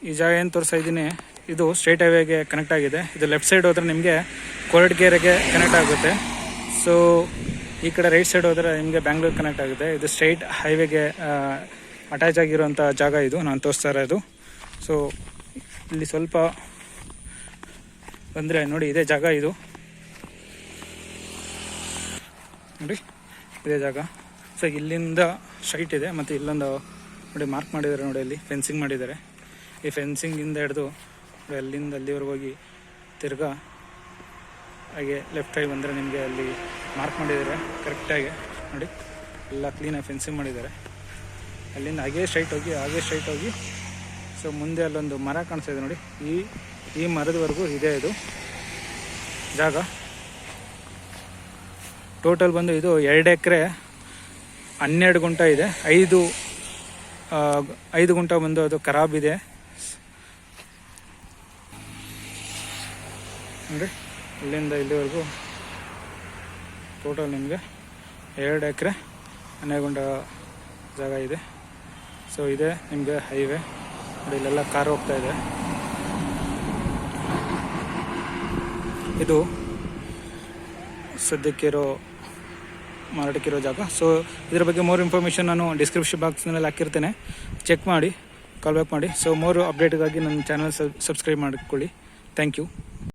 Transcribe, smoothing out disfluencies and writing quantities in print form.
ಈ ಜಾಗ ಏನು ತೋರಿಸ್ತಾ ಇದ್ದೀನಿ ಇದು ಸ್ಟ್ರೈಟ್ ಹೈವೇಗೆ ಕನೆಕ್ಟ್ ಆಗಿದೆ. ಇದು ಲೆಫ್ಟ್ ಸೈಡ್ ಹೋದರೆ ನಿಮಗೆ ಕೊರಟಗೆರೆಗೆ ಕನೆಕ್ಟ್ ಆಗುತ್ತೆ. ಸೊ ಈ ಕಡೆ ರೈಟ್ ಸೈಡ್ ಹೋದರೆ ನಿಮಗೆ ಬ್ಯಾಂಗ್ಳೂರು ಕನೆಕ್ಟ್ ಆಗುತ್ತೆ. ಇದು ಸ್ಟ್ರೈಟ್ ಹೈವೇಗೆ ಅಟ್ಯಾಚ್ ಆಗಿರುವಂಥ ಜಾಗ ಇದು ನಾನು ತೋರಿಸ್ತಾ ಇರೋದು. ಸೊ ಇಲ್ಲಿ ಸ್ವಲ್ಪ ಬಂದರೆ ನೋಡಿ ಇದೇ ಜಾಗ, ಇದು ನೋಡಿ ಇದೇ ಜಾಗ. ಸೊ ಇಲ್ಲಿಂದ ಸ್ಟ್ರೈಟ್ ಇದೆ ಮತ್ತು ಇಲ್ಲೊಂದು ನೋಡಿ ಮಾರ್ಕ್ ಮಾಡಿದ್ದಾರೆ, ನೋಡಿ ಅಲ್ಲಿ ಫೆನ್ಸಿಂಗ್ ಮಾಡಿದ್ದಾರೆ. ಈ ಫೆನ್ಸಿಂಗಿಂದ ಹಿಡಿದು ಅಲ್ಲಿಂದ ಅಲ್ಲಿವರೆಗೆ ಹೋಗಿ ತಿರ್ಗಾ ಹಾಗೆ ಲೆಫ್ಟ್ ಸೈಡ್ ಬಂದರೆ ನಿಮಗೆ ಅಲ್ಲಿ ಮಾರ್ಕ್ ಮಾಡಿದ್ದಾರೆ ಕರೆಕ್ಟಾಗಿ ನೋಡಿ, ಎಲ್ಲ ಕ್ಲೀನಾಗಿ ಫೆನ್ಸಿಂಗ್ ಮಾಡಿದ್ದಾರೆ. ಅಲ್ಲಿಂದ ಹಾಗೇ ಸ್ಟ್ರೈಟ್ ಹೋಗಿ ಸೊ ಮುಂದೆ ಅಲ್ಲೊಂದು ಮರ ಕಾಣಿಸ್ತಾ ಇದೆ ನೋಡಿ, ಈ ಮರದವರೆಗೂ ಇದೆ ಇದು ಜಾಗ. ಟೋಟಲ್ ಬಂದು ಇದು 2 ಎಕರೆ 12 ಗುಂಟ ಇದೆ. 5 ಗುಂಟ ಬಂದು ಅದು ಖರಾಬ್ ಇದೆ ನೋಡಿ. ಇಲ್ಲಿಂದ ಇಲ್ಲಿವರೆಗೂ ಟೋಟಲ್ ನಿಮಗೆ 2 ಎಕರೆ 12 ಗುಂಟ ಜಾಗ ಇದೆ. ಸೊ ಇದೆ ನಿಮಗೆ ಹೈವೇ ನೋಡಿ, ಇಲ್ಲೆಲ್ಲ ಕಾರ್ ಹೋಗ್ತಾ ಇದೆ. ಇದು ಸದ್ಯಕ್ಕಿರೋ ಮಾರಾಟಕ್ಕಿರೋ ಜಾಗ. ಸೊ ಇದ್ರ ಬಗ್ಗೆ ಮೋರ್ ಇನ್ಫಾರ್ಮೇಷನ್ ನಾನು ಡಿಸ್ಕ್ರಿಪ್ಷನ್ ಬಾಕ್ಸ್ನಲ್ಲಿ ಹಾಕಿರ್ತೇನೆ, ಚೆಕ್ ಮಾಡಿ, ಕಾಲ್ ಬ್ಯಾಕ್ ಮಾಡಿ. ಸೊ ಮೋರ್ ಅಪ್ಡೇಟ್ಗಾಗಿ ನನ್ನ ಚಾನಲ್ ಸಬ್ಸ್ಕ್ರೈಬ್ ಮಾಡಿಕೊಳ್ಳಿ. Thank you.